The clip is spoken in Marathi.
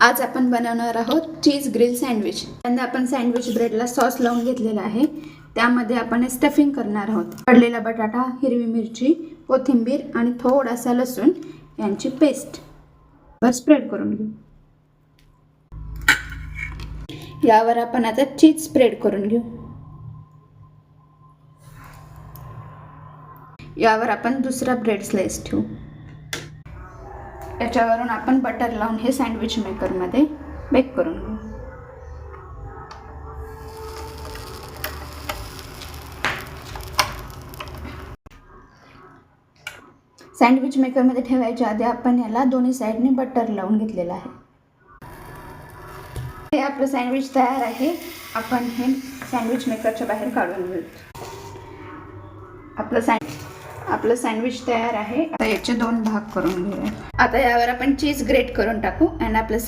आज आपण बनवणार आहोत चीज ग्रिल सँडविच। त्यांना आपण सँडविच ब्रेडला सॉस लावून घेतलेला आहे। त्यामध्ये आपण स्टफिंग करणार आहोत। तळलेला बटाटा, हिरवी मिरची, कोथिंबीर आणि थोडासा लसूण यांची पेस्ट वर स्प्रेड करून घेऊ। यावर आपण आता चीज स्प्रेड करून घेऊ। यावर आपण दुसरा ब्रेड स्लाइस ठेवू। याच्यावरून आपण बटर लावून हे सँडविच मेकर मध्ये बेक करून घेऊ। सँडविच मेकर मध्ये ठेवायच्या आधी आपण याला दोन्ही साइडने बटर लावून घेतलेला आहे। हे आपलं सँडविच तयार आहे। आपण हे सँडविच मेकरच्या बाहेर काढून घेऊ। आपलं सँडविच तयार आहे। आता याचे दोन भाग करून घेऊया। आता यावर आपण चीज ग्रेट करून टाकू आणि आपलं